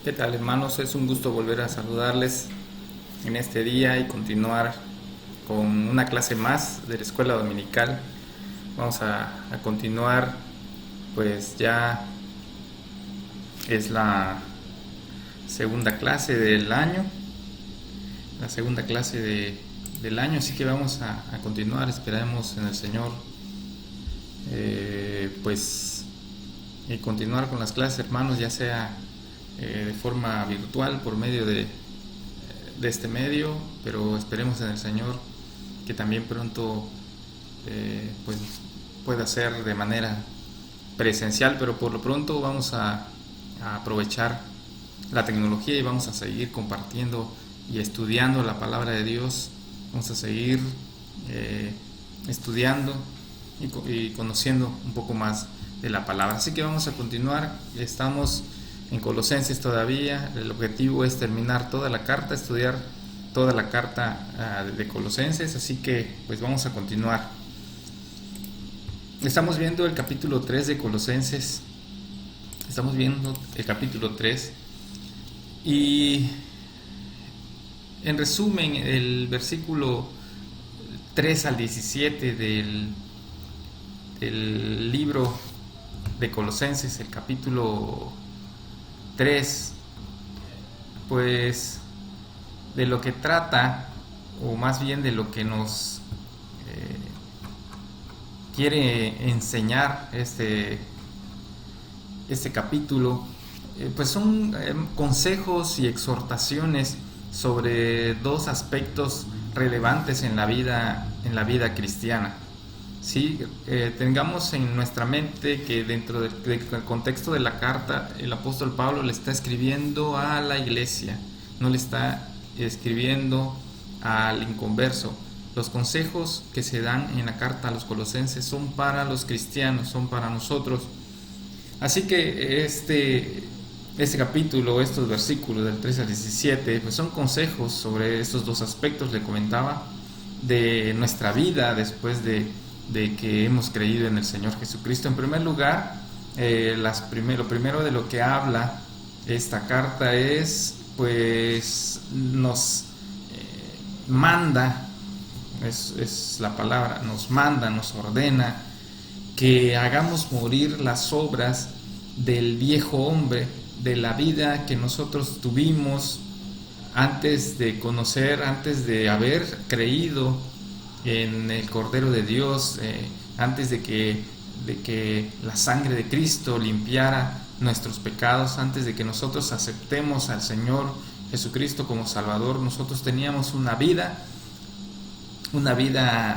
¿Qué tal, hermanos? Es un gusto volver a saludarles en este día y continuar con una clase más de la escuela dominical. Vamos a continuar, pues ya es la segunda clase del año, la segunda clase del año, así que vamos a continuar. Esperamos en el Señor, pues, y continuar con las clases, hermanos, ya sea de forma virtual por medio de este medio, pero esperemos en el Señor que también pronto pues pueda ser de manera presencial, pero por lo pronto vamos a aprovechar la tecnología y vamos a seguir compartiendo y estudiando la palabra de Dios. Vamos a seguir eh, estudiando y conociendo un poco más de la palabra. Así que vamos a continuar. Estamos en Colosenses todavía. El objetivo es terminar toda la carta, estudiar toda la carta de Colosenses. Así que pues vamos a continuar. Estamos viendo el capítulo 3 de Colosenses. Estamos viendo el capítulo 3 y en resumen el versículo 3 al 17 del libro de Colosenses, el capítulo 3, pues de lo que trata, o más bien de lo que nos quiere enseñar este capítulo, pues son consejos y exhortaciones sobre dos aspectos relevantes en la vida cristiana. Sí, tengamos en nuestra mente que dentro del contexto de la carta, el apóstol Pablo le está escribiendo a la iglesia, no le está escribiendo al inconverso. Los consejos que se dan en la carta a los colosenses son para los cristianos, son para nosotros. Así que este capítulo, estos versículos del 13 al 17, pues son consejos sobre estos dos aspectos, le comentaba, de nuestra vida después de que hemos creído en el Señor Jesucristo. En primer lugar, lo primero de lo que habla esta carta es, pues, nos manda, es la palabra, nos manda, nos ordena que hagamos morir las obras del viejo hombre, de la vida que nosotros tuvimos antes de conocer, antes de haber creído en el Cordero de Dios, antes de que la sangre de Cristo limpiara nuestros pecados, antes de que nosotros aceptemos al Señor Jesucristo como Salvador. Nosotros teníamos una vida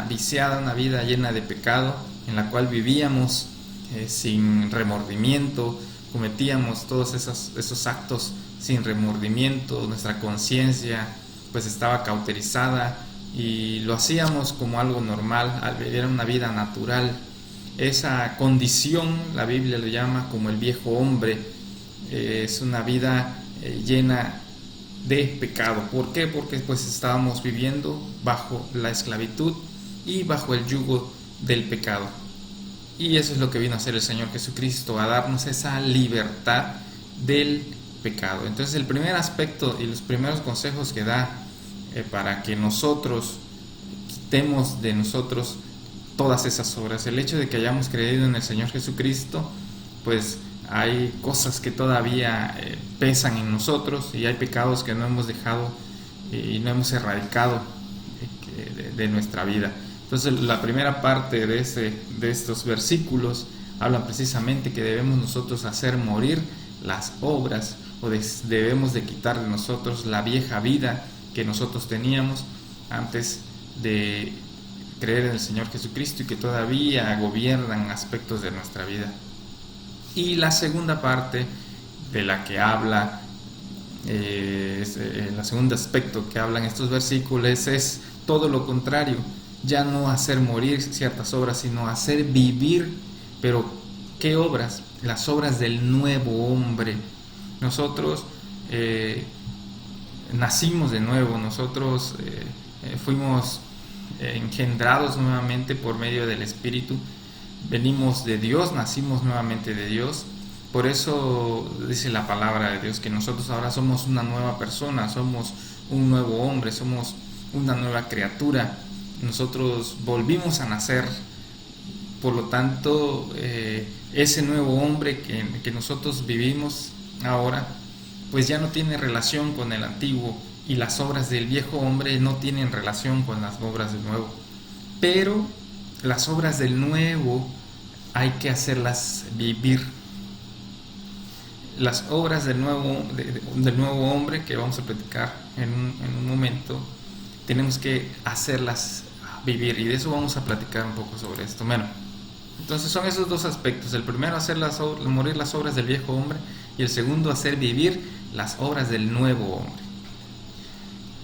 viciada, una vida llena de pecado, en la cual vivíamos sin remordimiento, cometíamos todos esos actos sin remordimiento, nuestra conciencia pues estaba cauterizada y lo hacíamos como algo normal, era una vida natural. Esa condición la Biblia lo llama como el viejo hombre, es una vida llena de pecado. ¿Por qué? Porque pues estábamos viviendo bajo la esclavitud y bajo el yugo del pecado. Y eso es lo que vino a hacer el Señor Jesucristo, a darnos esa libertad del pecado. Entonces el primer aspecto y los primeros consejos que da para que nosotros quitemos de nosotros todas esas obras, el hecho de que hayamos creído en el Señor Jesucristo, pues hay cosas que todavía pesan en nosotros y hay pecados que no hemos dejado y no hemos erradicado de nuestra vida. Entonces la primera parte de estos versículos hablan precisamente que debemos nosotros hacer morir las obras, o debemos de quitar de nosotros la vieja vida que nosotros teníamos antes de creer en el Señor Jesucristo y que todavía gobiernan aspectos de nuestra vida. Y la segunda parte de la que habla, el segundo aspecto que hablan estos versículos es todo lo contrario, ya no hacer morir ciertas obras, sino hacer vivir. Pero ¿qué obras? Las obras del nuevo hombre. Nosotros nacimos de nuevo, nosotros fuimos engendrados nuevamente por medio del Espíritu, venimos de Dios, nacimos nuevamente de Dios Por eso dice la palabra de Dios que nosotros ahora somos una nueva persona, somos un nuevo hombre, somos una nueva criatura. Nosotros volvimos a nacer. Por lo tanto, ese nuevo hombre que nosotros vivimos ahora, pues ya no tiene relación con el antiguo, y las obras del viejo hombre no tienen relación con las obras del nuevo. Pero las obras del nuevo hay que hacerlas vivir. Las obras del nuevo hombre, que vamos a platicar en un momento, tenemos que hacerlas vivir, y de eso vamos a platicar un poco sobre esto. Bueno, entonces son esos dos aspectos: el primero, hacer morir las obras del viejo hombre, y el segundo, hacer vivir las obras del nuevo hombre.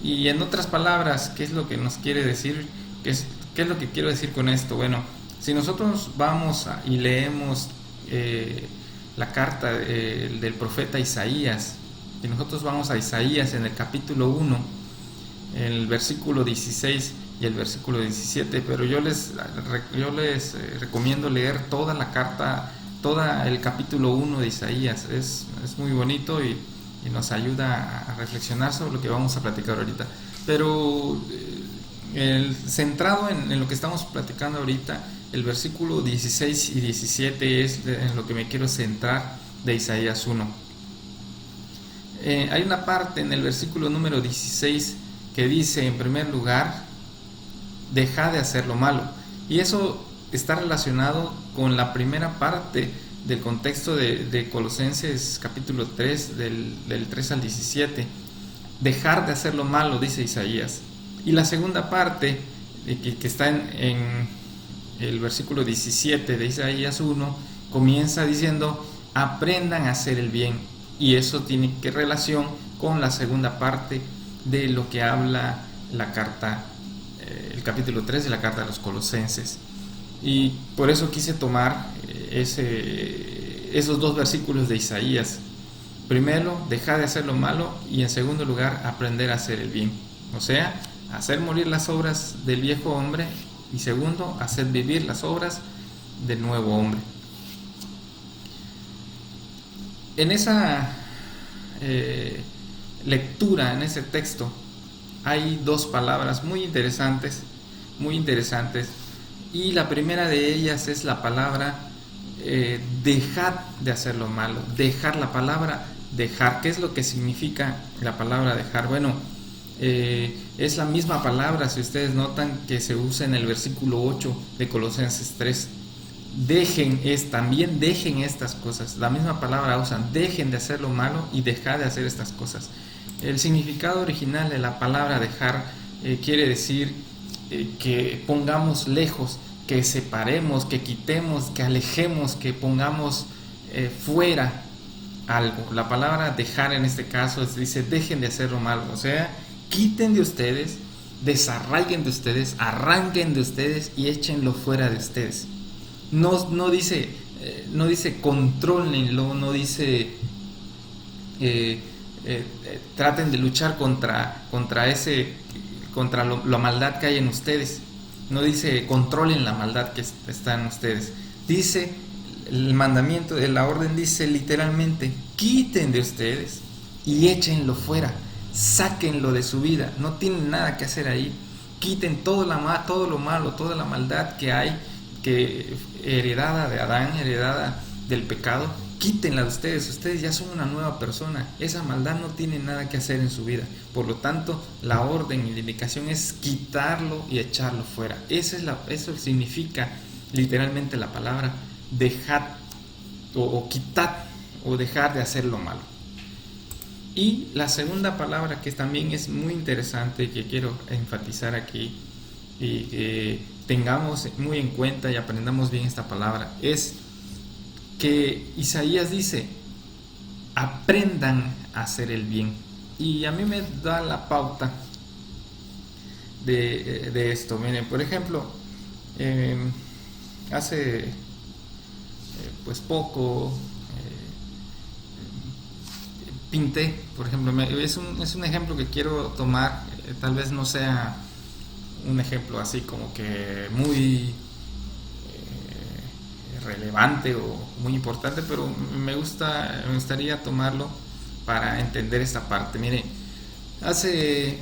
Y en otras palabras, ¿qué es lo que nos quiere decir? ¿Qué es lo que quiero decir con esto? Bueno, si nosotros vamos y leemos la carta del profeta Isaías, y nosotros vamos a Isaías en el capítulo 1, el versículo 16 y el versículo 17, pero yo les recomiendo leer toda la carta, todo el capítulo 1 de Isaías. Es muy bonito y nos ayuda a reflexionar sobre lo que vamos a platicar ahorita. Pero centrado en lo que estamos platicando ahorita, el versículo 16 y 17 es en lo que me quiero centrar de Isaías 1. Hay una parte en el versículo número 16 que dice, en primer lugar, deja de hacer lo malo. Y eso está relacionado con la primera parte del contexto de Colosenses capítulo 3, del 3 al 17. Dejar de hacer lo malo, dice Isaías. Y la segunda parte, que está en el versículo 17 de Isaías 1, comienza diciendo, aprendan a hacer el bien. Y eso tiene que relación con la segunda parte de lo que habla la carta, el capítulo 3 de la carta de los Colosenses. Y por eso quise tomar esos dos versículos de Isaías. Primero, dejar de hacer lo malo, y en segundo lugar, aprender a hacer el bien. O sea, hacer morir las obras del viejo hombre, y segundo, hacer vivir las obras del nuevo hombre. En esa lectura, en ese texto, hay dos palabras muy interesantes, y la primera de ellas es la palabra dejar de hacer lo malo. Dejar, la palabra dejar. ¿Qué es lo que significa la palabra dejar? Bueno, es la misma palabra, si ustedes notan, que se usa en el versículo 8 de Colosenses 3. También dejen estas cosas. La misma palabra usan, dejen de hacer lo malo y dejar de hacer estas cosas. El significado original de la palabra dejar quiere decir que pongamos lejos, que separemos, que quitemos, que alejemos, que pongamos fuera algo. La palabra dejar en este caso dice, dejen de hacer lo malo. O sea, quiten de ustedes, desarraiguen de ustedes, arranquen de ustedes y échenlo fuera de ustedes. No dice contrólenlo, no dice traten de luchar contra la maldad que hay en ustedes. No dice controlen la maldad que está en ustedes. Dice el mandamiento, la orden dice literalmente, quiten de ustedes y échenlo fuera, sáquenlo de su vida. No tienen nada que hacer ahí. Quiten todo lo malo, toda la maldad que hay, que heredada de Adán, heredada del pecado. Quítenla de ustedes. Ustedes ya son una nueva persona. Esa maldad no tiene nada que hacer en su vida. Por lo tanto, la orden y la indicación es quitarlo y echarlo fuera. Eso significa literalmente la palabra dejar o quitar o dejar de hacer lo malo. Y la segunda palabra, que también es muy interesante, que quiero enfatizar aquí y que tengamos muy en cuenta y aprendamos bien esta palabra, es que Isaías dice, aprendan a hacer el bien. Y a mí me da la pauta de esto. Miren, por ejemplo, hace pues poco pinté, por ejemplo, es un ejemplo que quiero tomar, tal vez no sea un ejemplo así como que muy relevante o muy importante, pero me gustaría tomarlo para entender esta parte. Mire, hace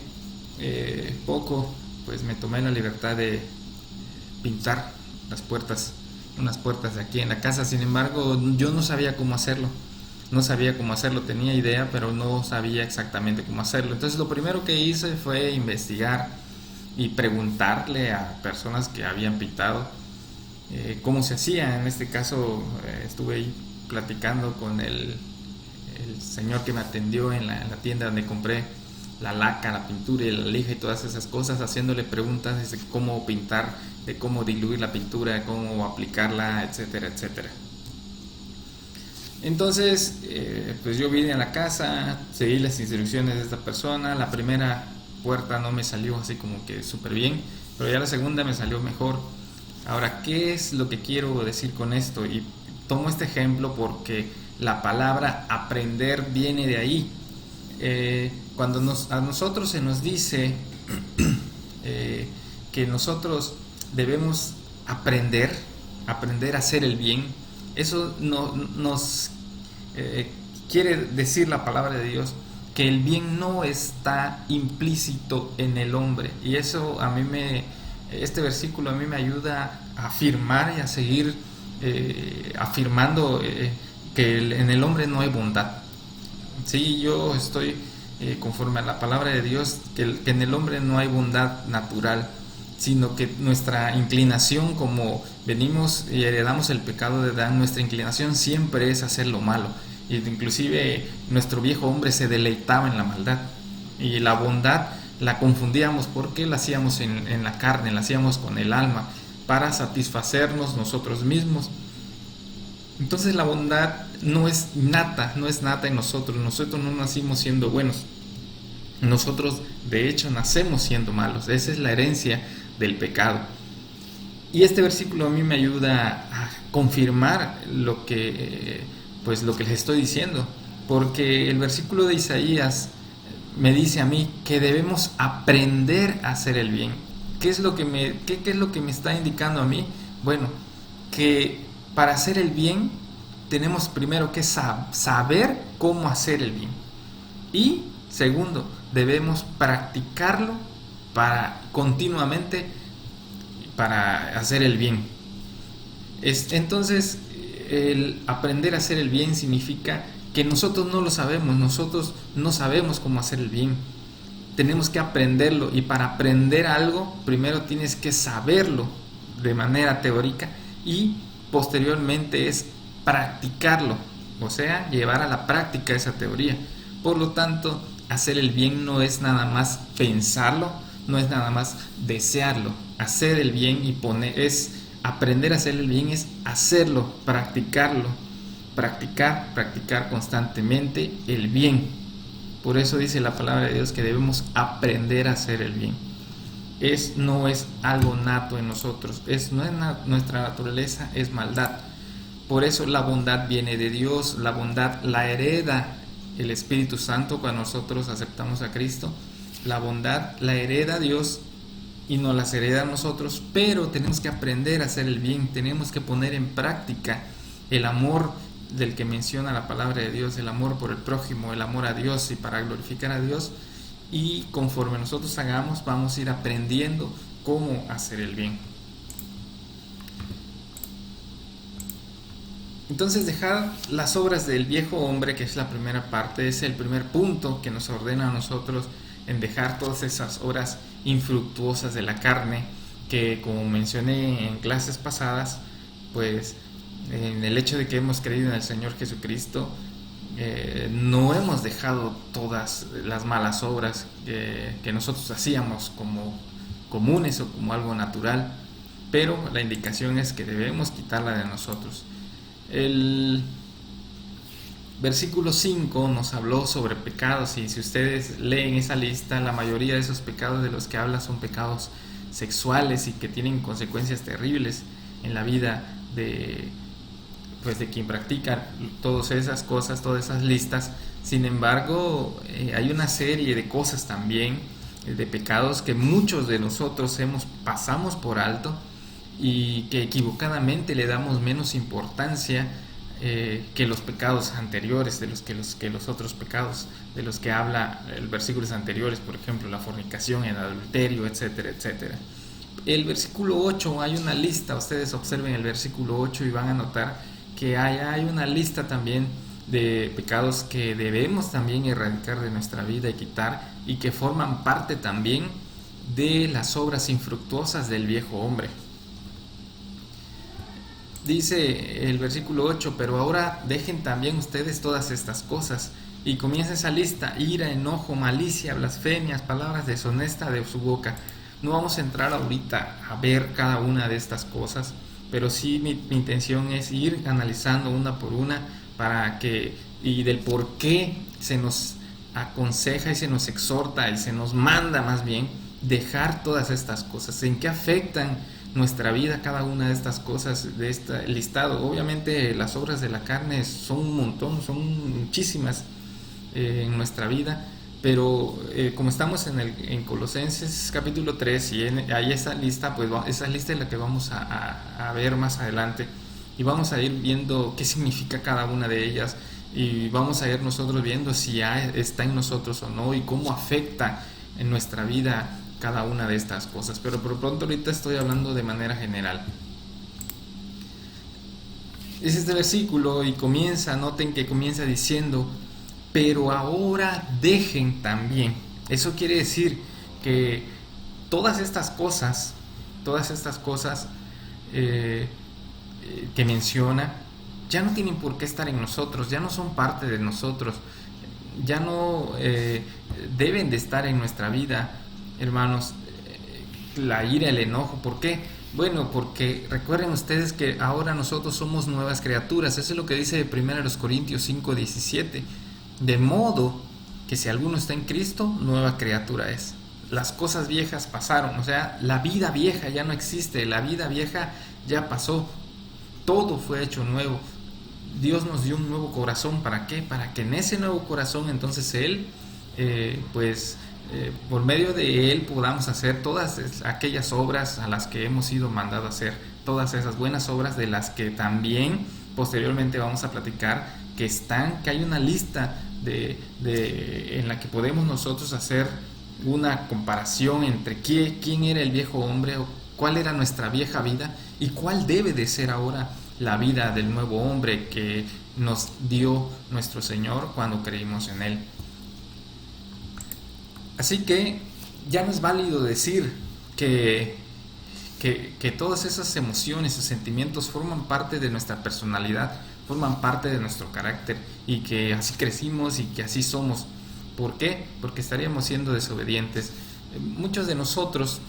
poco pues me tomé la libertad de pintar unas puertas de aquí en la casa. Sin embargo, yo no sabía cómo hacerlo. Tenía idea, pero no sabía exactamente cómo hacerlo. Entonces lo primero que hice fue investigar y preguntarle a personas que habían pintado cómo se hacía. En este caso estuve ahí platicando con el señor que me atendió en la tienda donde compré la laca, la pintura y la lija y todas esas cosas, haciéndole preguntas de cómo pintar, de cómo diluir la pintura, de cómo aplicarla, etcétera, etcétera. Entonces, pues yo vine a la casa, seguí las instrucciones de esta persona. La primera puerta no me salió así como que súper bien, pero ya la segunda me salió mejor. Ahora, ¿qué es lo que quiero decir con esto? Y tomo este ejemplo porque la palabra aprender viene de ahí. Cuando a nosotros se nos dice que nosotros debemos aprender a hacer el bien, eso nos quiere decir la palabra de Dios que el bien no está implícito en el hombre, y eso este versículo a mí me ayuda a afirmar y a seguir afirmando que en el hombre no hay bondad. Sí, yo estoy conforme a la palabra de Dios, que en el hombre no hay bondad natural, sino que nuestra inclinación, como venimos y heredamos el pecado de Adán, nuestra inclinación siempre es hacer lo malo. Y inclusive nuestro viejo hombre se deleitaba en la maldad, y la bondad la confundíamos porque la hacíamos en la carne, la hacíamos con el alma para satisfacernos nosotros mismos. Entonces la bondad no es nata en nosotros no nacimos siendo buenos, nosotros de hecho nacemos siendo malos. Esa es la herencia del pecado. Y este versículo a mí me ayuda a confirmar lo que les estoy diciendo, porque el versículo de Isaías me dice a mí que debemos aprender a hacer el bien. ¿Qué es lo que me está indicando a mí? Bueno, que para hacer el bien tenemos primero que saber cómo hacer el bien, y segundo, debemos practicarlo continuamente para hacer el bien. Entonces, el aprender a hacer el bien significa que nosotros no lo sabemos, nosotros no sabemos cómo hacer el bien. Tenemos que aprenderlo, y para aprender algo primero tienes que saberlo de manera teórica y posteriormente es practicarlo, o sea, llevar a la práctica esa teoría. Por lo tanto, hacer el bien no es nada más pensarlo, no es nada más desearlo. Hacer el bien aprender a hacer el bien es hacerlo, practicarlo, practicar constantemente el bien. Por eso dice la palabra de Dios que debemos aprender a hacer el bien. No es algo nato en nosotros, nuestra naturaleza es maldad. Por eso la bondad viene de Dios, la bondad la hereda el Espíritu Santo cuando nosotros aceptamos a Cristo. La bondad la hereda Dios y nos las hereda a nosotros, pero tenemos que aprender a hacer el bien, tenemos que poner en práctica el amor del que menciona la palabra de Dios, el amor por el prójimo, el amor a Dios y para glorificar a Dios. Y conforme nosotros hagamos, vamos a ir aprendiendo cómo hacer el bien. Entonces, dejar las obras del viejo hombre, que es la primera parte, es el primer punto que nos ordena a nosotros en dejar todas esas obras infructuosas de la carne, que como mencioné en clases pasadas, pues en el hecho de que hemos creído en el Señor Jesucristo, no hemos dejado todas las malas obras que nosotros hacíamos como comunes o como algo natural, pero la indicación es que debemos quitarla de nosotros. El versículo 5 nos habló sobre pecados, y si ustedes leen esa lista, la mayoría de esos pecados de los que habla son pecados sexuales y que tienen consecuencias terribles en la vida de quien practica todas esas cosas, todas esas listas. Sin embargo, hay una serie de cosas también, de pecados que muchos de nosotros pasamos por alto, y que equivocadamente le damos menos importancia que los pecados anteriores, de los otros pecados de los que habla los versículos anteriores, por ejemplo la fornicación, el adulterio, etcétera, etcétera. El versículo 8 hay una lista, ustedes observen el versículo 8 y van a notar que hay una lista también de pecados que debemos también erradicar de nuestra vida y quitar, y que forman parte también de las obras infructuosas del viejo hombre. Dice el versículo 8, pero ahora dejen también ustedes todas estas cosas. Y comienza esa lista: ira, enojo, malicia, blasfemias, palabras deshonestas de su boca. No vamos a entrar ahorita a ver cada una de estas cosas, pero sí mi intención es ir analizando una por una para que, y del por qué se nos aconseja y se nos exhorta y se nos manda más bien dejar todas estas cosas, en qué afectan nuestra vida cada una de estas cosas de este listado. Obviamente las obras de la carne son un montón, son muchísimas en nuestra vida, pero como estamos en Colosenses capítulo 3 y ahí esa lista, pues esa lista es la que vamos a ver más adelante, y vamos a ir viendo qué significa cada una de ellas, y vamos a ir nosotros viendo si está en nosotros o no, y cómo afecta en nuestra vida cada una de estas cosas. Pero por pronto ahorita estoy hablando de manera general. Es este versículo y noten que comienza diciendo: pero ahora dejen también. Eso quiere decir que todas estas cosas que menciona ya no tienen por qué estar en nosotros, ya no son parte de nosotros, ya no deben de estar en nuestra vida, hermanos. La ira, el enojo, ¿por qué? Bueno, porque recuerden ustedes que ahora nosotros somos nuevas criaturas. Eso es lo que dice 1 Corintios 5:17. De modo que si alguno está en Cristo, nueva criatura es. Las cosas viejas pasaron, o sea, la vida vieja ya no existe, la vida vieja ya pasó, todo fue hecho nuevo. Dios nos dio un nuevo corazón, ¿para qué? Para que en ese nuevo corazón entonces Él, por medio de Él podamos hacer todas aquellas obras a las que hemos sido mandados a hacer, todas esas buenas obras de las que también posteriormente vamos a platicar, que hay una lista en la que podemos nosotros hacer una comparación entre quién era el viejo hombre, o cuál era nuestra vieja vida, y cuál debe de ser ahora la vida del nuevo hombre que nos dio nuestro Señor cuando creímos en Él. Así que ya no es válido decir que todas esas emociones o sentimientos forman parte de nuestra personalidad, forman parte de nuestro carácter, y que así crecimos y que así somos. ¿Por qué? Porque estaríamos siendo desobedientes. Muchos de nosotros,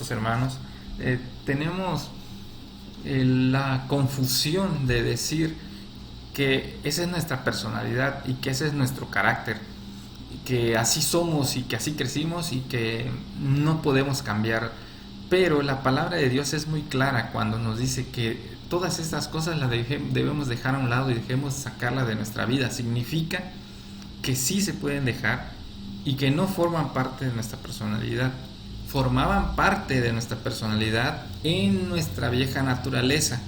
hermanos, tenemos la confusión de decir que esa es nuestra personalidad y que ese es nuestro carácter, y que así somos y que así crecimos y que no podemos cambiar. Pero la palabra de Dios es muy clara cuando nos dice que todas estas cosas las debemos dejar a un lado y dejemos sacarlas de nuestra vida. Significa que sí se pueden dejar y que no forman parte de nuestra personalidad. Formaban parte de nuestra personalidad en nuestra vieja naturaleza,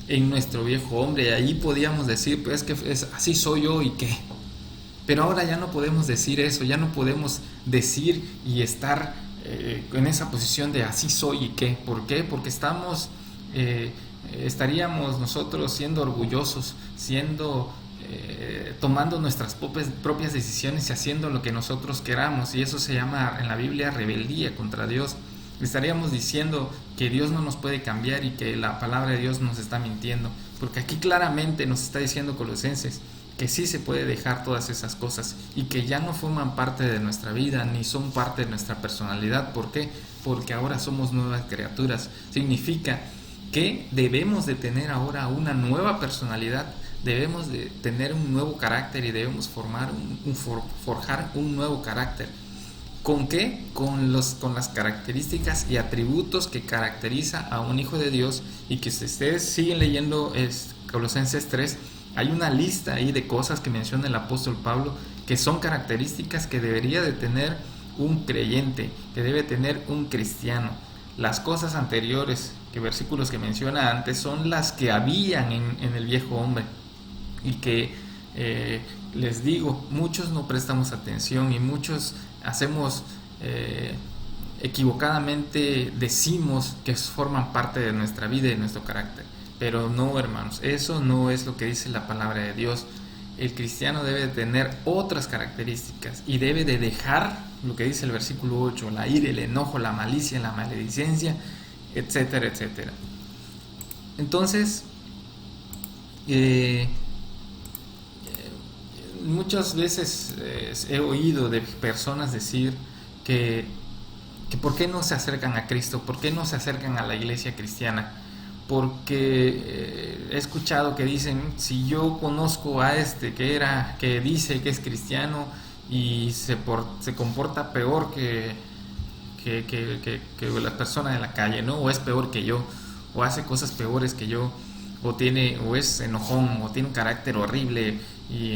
en nuestro viejo hombre, y allí podíamos decir, pues que así soy yo y qué. Pero ahora ya no podemos decir eso, ya no podemos decir y estar en esa posición de así soy y qué. ¿Por qué? Porque estaríamos nosotros siendo orgullosos, tomando nuestras propias decisiones y haciendo lo que nosotros queramos, y eso se llama en la Biblia rebeldía contra Dios. Estaríamos diciendo que Dios no nos puede cambiar y que la palabra de Dios nos está mintiendo, porque aquí claramente nos está diciendo Colosenses que sí se puede dejar todas esas cosas y que ya no forman parte de nuestra vida ni son parte de nuestra personalidad. ¿Por qué? Porque ahora somos nuevas criaturas. Significa que debemos de tener ahora una nueva personalidad, debemos de tener un nuevo carácter y debemos forjar un nuevo carácter. ¿Con qué? Con las características y atributos que caracteriza a un hijo de Dios, y que si ustedes siguen leyendo Colosenses 3, hay una lista ahí de cosas que menciona el apóstol Pablo que son características que debería de tener un creyente, que debe tener un cristiano. las cosas anteriores, que versículos que menciona antes, son las que habían en el viejo hombre, y que les digo, muchos no prestamos atención y muchos hacemos equivocadamente, decimos que forman parte de nuestra vida y de nuestro carácter, pero no, hermanos, eso no es lo que dice la palabra de Dios. El cristiano debe de tener otras características y debe de dejar lo que dice el versículo 8, la ira, el enojo, la malicia, la maledicencia, etcétera, etcétera. Entonces, muchas veces he oído de personas decir que ¿por qué no se acercan a Cristo? ¿Por qué no se acercan a la iglesia cristiana? Porque he escuchado que dicen, si yo conozco a este que dice que es cristiano y se comporta peor que las personas de la calle, ¿no? O es peor que yo, o hace cosas peores que yo, o es enojón, o tiene un carácter horrible,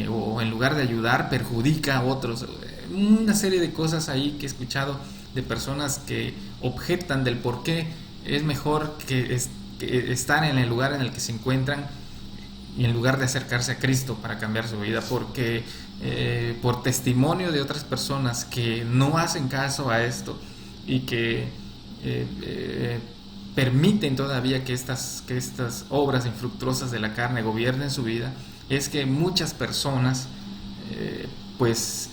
o en lugar de ayudar perjudica a otros. Una serie de cosas ahí que he escuchado de personas que objetan del por qué es mejor que estar en el lugar en el que se encuentran y en lugar de acercarse a Cristo para cambiar su vida, porque por testimonio de otras personas que no hacen caso a esto y que permiten todavía que estas obras infructuosas de la carne gobiernen su vida, es que muchas personas pues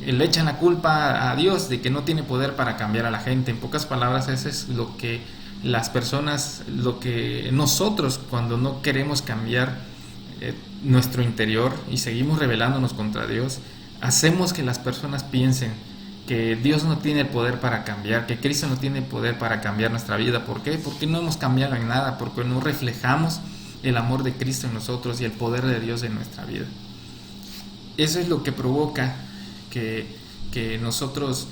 le echan la culpa a Dios de que no tiene poder para cambiar a la gente. En pocas palabras, eso es lo que las personas, lo que nosotros, cuando no queremos cambiar nuestro interior y seguimos rebelándonos contra Dios, hacemos que las personas piensen que Dios no tiene el poder para cambiar, que Cristo no tiene el poder para cambiar nuestra vida. ¿Por qué? Porque no hemos cambiado en nada, porque no reflejamos el amor de Cristo en nosotros y el poder de Dios en nuestra vida. Eso es lo que provoca que nosotros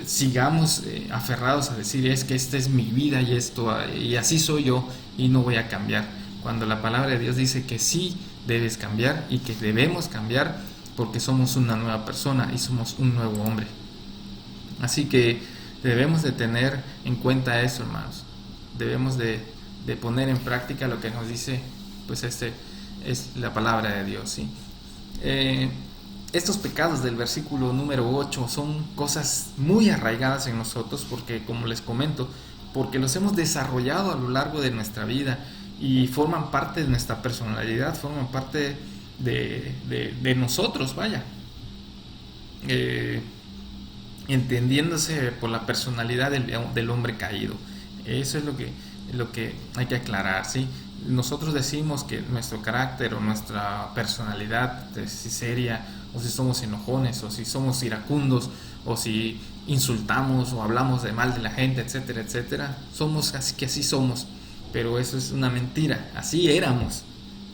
sigamos aferrados a decir, es que esta es mi vida y así soy yo y no voy a cambiar, cuando la palabra de Dios dice que sí debes cambiar y que debemos cambiar porque somos una nueva persona y somos un nuevo hombre. Así que debemos de tener en cuenta eso, hermanos. Debemos de poner en práctica lo que nos dice, pues es la palabra de Dios, ¿sí? Estos pecados del versículo número 8 son cosas muy arraigadas en nosotros porque, como les comento, porque los hemos desarrollado a lo largo de nuestra vida y forman parte de nuestra personalidad, forman parte de nosotros, vaya. Entendiéndose por la personalidad del hombre caído. Eso es lo que hay que aclarar, ¿sí? Nosotros decimos que nuestro carácter o nuestra personalidad, si seria, o si somos enojones, o si somos iracundos, o si insultamos o hablamos de mal de la gente, etcétera, etcétera, así somos, pero eso es una mentira. Así éramos,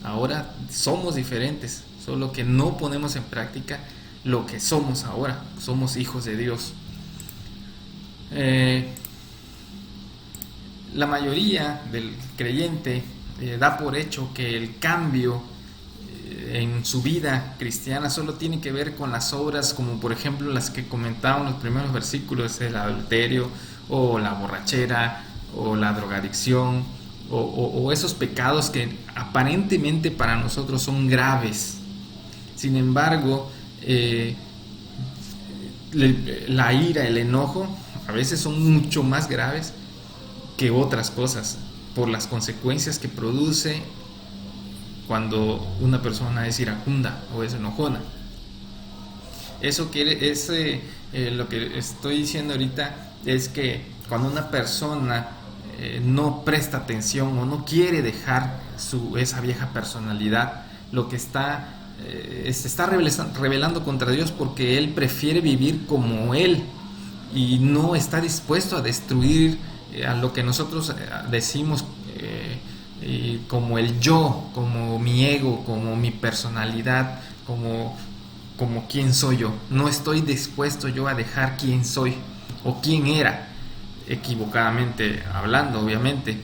ahora somos diferentes, solo que no ponemos en práctica lo que somos ahora. Somos hijos de Dios. La mayoría del creyente da por hecho que el cambio en su vida cristiana solo tiene que ver con las obras, como por ejemplo las que comentaban los primeros versículos, el adulterio o la borrachera o la drogadicción o esos pecados que aparentemente para nosotros son graves. Sin embargo, la ira, el enojo a veces son mucho más graves que otras cosas por las consecuencias que produce cuando una persona es iracunda o es enojona. Lo que estoy diciendo ahorita es que cuando una persona no presta atención o no quiere dejar esa vieja personalidad, lo que se está rebelando contra Dios, porque él prefiere vivir como él y no está dispuesto a destruir a lo que nosotros decimos como el yo, como mi ego, como mi personalidad, como quién soy yo. No estoy dispuesto yo a dejar quién soy o quién era, equivocadamente hablando, obviamente.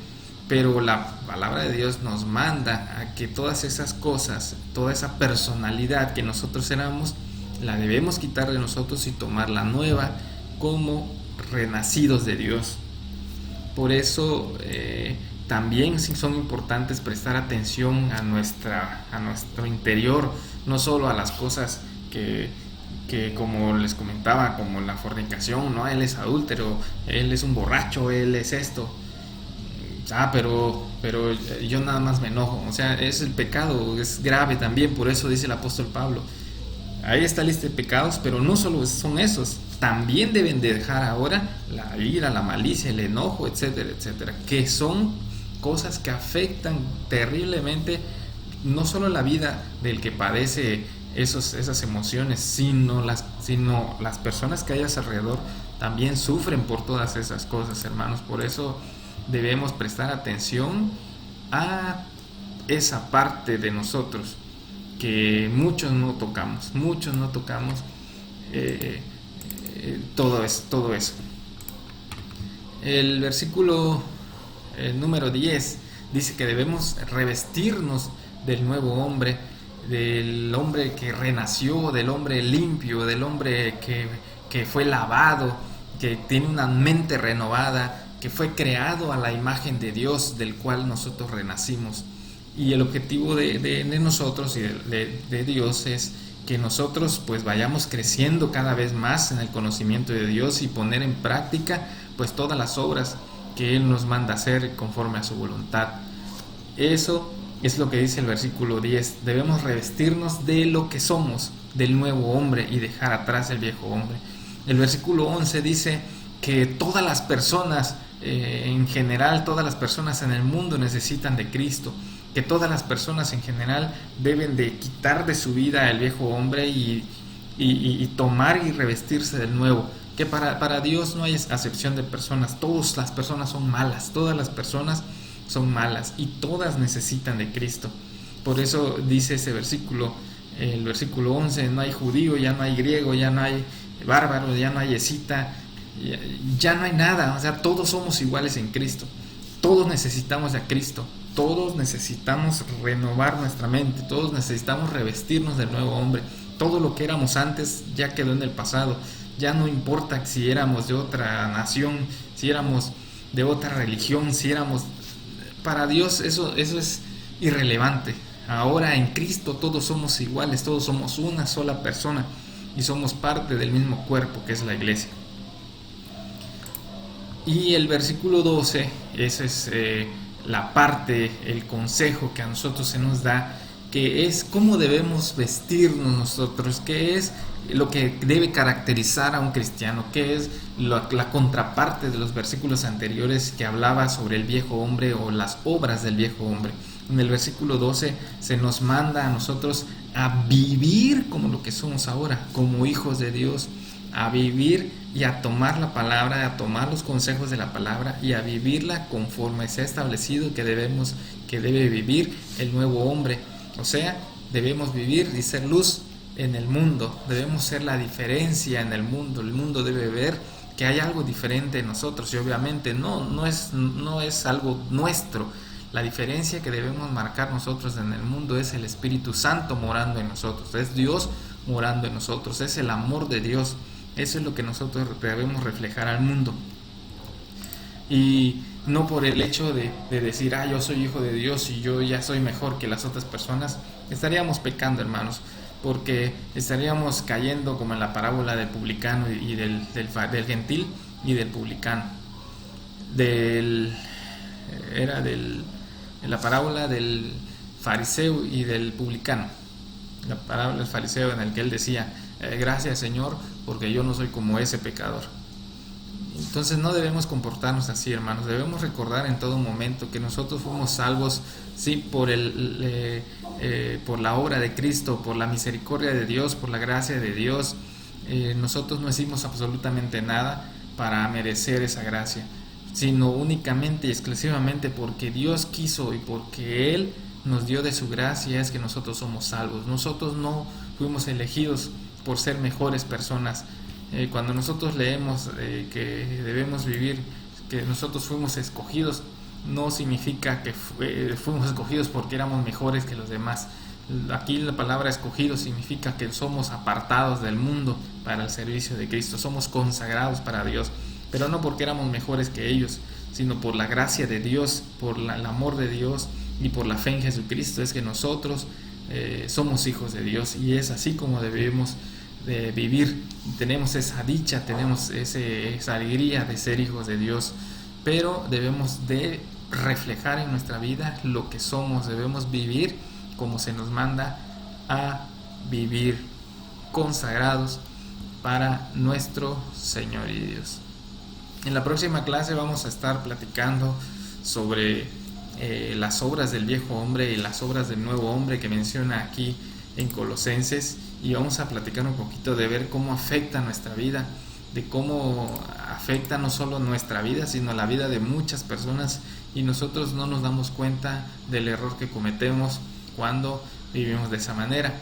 Pero la palabra de Dios nos manda a que todas esas cosas, toda esa personalidad que nosotros éramos, la debemos quitar de nosotros y tomar la nueva como renacidos de Dios. Por eso también sí son importantes prestar atención a nuestro interior, no solo a las cosas que como les comentaba, como la fornicación, ¿no? Él es adúltero, él es un borracho, él es esto. Pero yo nada más me enojo. O sea, es el pecado, es grave también, por eso dice el apóstol Pablo. Ahí está la lista de pecados, pero no solo son esos. También deben de dejar ahora la ira, la malicia, el enojo, etcétera, etcétera. Que son cosas que afectan terriblemente no solo la vida del que padece esas emociones, sino las personas que hay a su alrededor también sufren por todas esas cosas, hermanos. Por eso debemos prestar atención a esa parte de nosotros que muchos no tocamos, todo eso. El versículo número 10 dice que debemos revestirnos del nuevo hombre, del hombre que renació, del hombre limpio, del hombre que fue lavado, que tiene una mente renovada, que fue creado a la imagen de Dios, del cual nosotros renacimos. Y el objetivo de nosotros y de Dios es que nosotros pues vayamos creciendo cada vez más en el conocimiento de Dios y poner en práctica pues todas las obras que Él nos manda hacer conforme a su voluntad. Eso es lo que dice el versículo 10. Debemos revestirnos de lo que somos, del nuevo hombre, y dejar atrás el viejo hombre. El versículo 11 dice que todas las personas, en general, todas las personas en el mundo necesitan de Cristo, que todas las personas en general deben de quitar de su vida el viejo hombre y tomar y revestirse del nuevo, que para Dios no hay acepción de personas. Todas las personas son malas, todas las personas son malas y todas necesitan de Cristo. Por eso dice ese versículo, el versículo 11, no hay judío, ya no hay griego, ya no hay bárbaro, ya no hay escita, ya no hay nada. O sea, todos somos iguales en Cristo, todos necesitamos de Cristo, todos necesitamos renovar nuestra mente, todos necesitamos revestirnos del nuevo hombre. Todo lo que éramos antes ya quedó en el pasado. Ya no importa si éramos de otra nación, si éramos de otra religión, si éramos... Para Dios eso es irrelevante. Ahora en Cristo todos somos iguales, todos somos una sola persona y somos parte del mismo cuerpo que es la iglesia. Y el versículo 12, esa es la parte, el consejo que a nosotros se nos da, que es cómo debemos vestirnos nosotros, qué es lo que debe caracterizar a un cristiano, qué es la contraparte de los versículos anteriores que hablaba sobre el viejo hombre o las obras del viejo hombre. En el versículo 12 se nos manda a nosotros a vivir como lo que somos ahora, como hijos de Dios, a vivir y a tomar la palabra, a tomar los consejos de la palabra y a vivirla conforme se ha establecido que debe vivir el nuevo hombre. O sea, debemos vivir y ser luz en el mundo, debemos ser la diferencia en el mundo debe ver que hay algo diferente en nosotros y obviamente no es algo nuestro. La diferencia que debemos marcar nosotros en el mundo es el Espíritu Santo morando en nosotros, es Dios morando en nosotros, es el amor de Dios. Eso es lo que nosotros debemos reflejar al mundo. Y no por el hecho de decir, yo soy hijo de Dios y yo ya soy mejor que las otras personas, estaríamos pecando, hermanos, porque estaríamos cayendo como en la parábola del publicano y del gentil y del publicano. En la parábola del fariseo y del publicano. La parábola del fariseo en el que él decía, gracias Señor, porque yo no soy como ese pecador. Entonces no debemos comportarnos así, hermanos. Debemos recordar en todo momento que nosotros fuimos salvos, sí, por la obra de Cristo, por la misericordia de Dios, por la gracia de Dios. Nosotros no hicimos absolutamente nada para merecer esa gracia, sino únicamente y exclusivamente porque Dios quiso y porque Él nos dio de su gracia es que nosotros somos salvos. Nosotros no fuimos elegidos por ser mejores personas. Cuando nosotros leemos que debemos vivir, que nosotros fuimos escogidos, no significa que fuimos escogidos porque éramos mejores que los demás. Aquí la palabra escogido significa que somos apartados del mundo para el servicio de Cristo, somos consagrados para Dios, pero no porque éramos mejores que ellos, sino por la gracia de Dios, por el amor de Dios y por la fe en Jesucristo es que nosotros somos hijos de Dios, y es así como debemos de vivir. Tenemos esa dicha, tenemos esa alegría de ser hijos de Dios, pero debemos de reflejar en nuestra vida lo que somos. Debemos vivir como se nos manda a vivir, consagrados para nuestro Señor y Dios. En la próxima clase vamos a estar platicando sobre las obras del viejo hombre y las obras del nuevo hombre que menciona aquí en Colosenses, y vamos a platicar un poquito de ver cómo afecta nuestra vida, de cómo afecta no solo nuestra vida, sino la vida de muchas personas, y nosotros no nos damos cuenta del error que cometemos cuando vivimos de esa manera.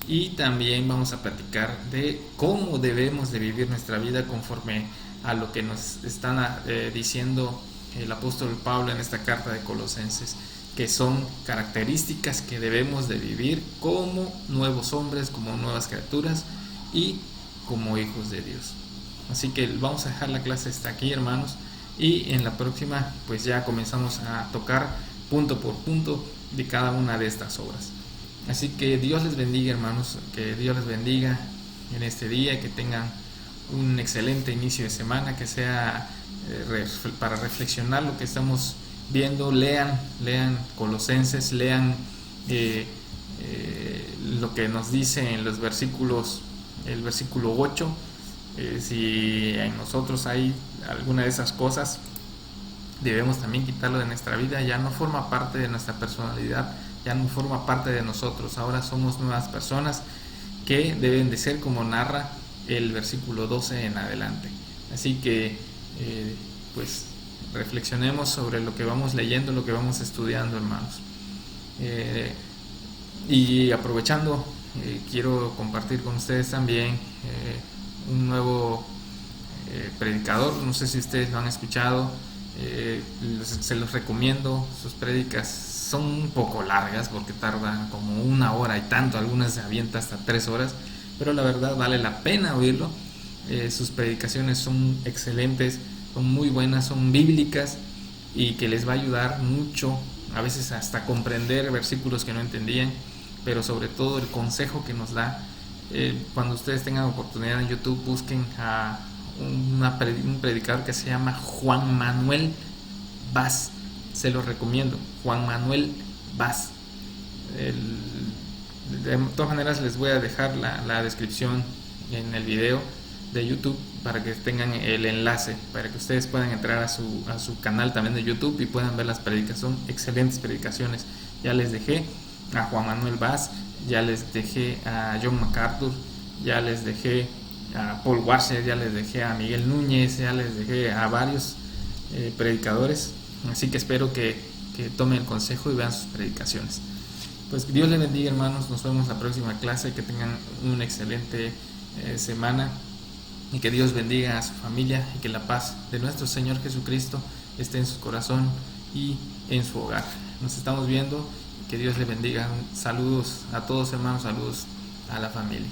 Y también vamos a platicar de cómo debemos de vivir nuestra vida conforme a lo que nos están diciendo el apóstol Pablo en esta carta de Colosenses, que son características que debemos de vivir como nuevos hombres, como nuevas criaturas y como hijos de Dios. Así que vamos a dejar la clase hasta aquí, hermanos, y en la próxima pues ya comenzamos a tocar punto por punto de cada una de estas obras. Así que Dios les bendiga, hermanos, que Dios les bendiga en este día y que tengan un excelente inicio de semana, que sea para reflexionar lo que estamos viendo. Lean Colosenses, lean lo que nos dice en los versículos, el versículo 8. Si en nosotros hay alguna de esas cosas, debemos también quitarlo de nuestra vida. Ya no forma parte de nuestra personalidad, ya no forma parte de nosotros. Ahora somos nuevas personas que deben de ser como narra el versículo 12 en adelante. Así que pues reflexionemos sobre lo que vamos leyendo, lo que vamos estudiando, hermanos. Y aprovechando, quiero compartir con ustedes también un nuevo predicador. No sé si ustedes lo han escuchado, se los recomiendo. Sus prédicas son un poco largas porque tardan como 1 hora y tanto, algunas se avientan hasta 3 horas, pero la verdad vale la pena oírlo. Sus predicaciones son excelentes, son muy buenas, son bíblicas, y que les va a ayudar mucho, a veces hasta comprender versículos que no entendían, pero sobre todo el consejo que nos da. Cuando ustedes tengan oportunidad en YouTube, busquen a un predicador que se llama Juan Manuel Vaz. Se los recomiendo, Juan Manuel Vaz. De todas maneras les voy a dejar la descripción en el video de YouTube para que tengan el enlace, para que ustedes puedan entrar a su canal también de YouTube y puedan ver las predicaciones. Son excelentes predicaciones. Ya les dejé a Juan Manuel Vaz, ya les dejé a John MacArthur, ya les dejé a Paul Washer, ya les dejé a Miguel Núñez, ya les dejé a varios predicadores. Así que espero que tomen el consejo y vean sus predicaciones. Pues Dios les bendiga, hermanos. Nos vemos la próxima clase. Que tengan una excelente semana, y que Dios bendiga a su familia, y que la paz de nuestro Señor Jesucristo esté en su corazón y en su hogar. Nos estamos viendo. Que Dios les bendiga. Saludos a todos, hermanos. Saludos a la familia.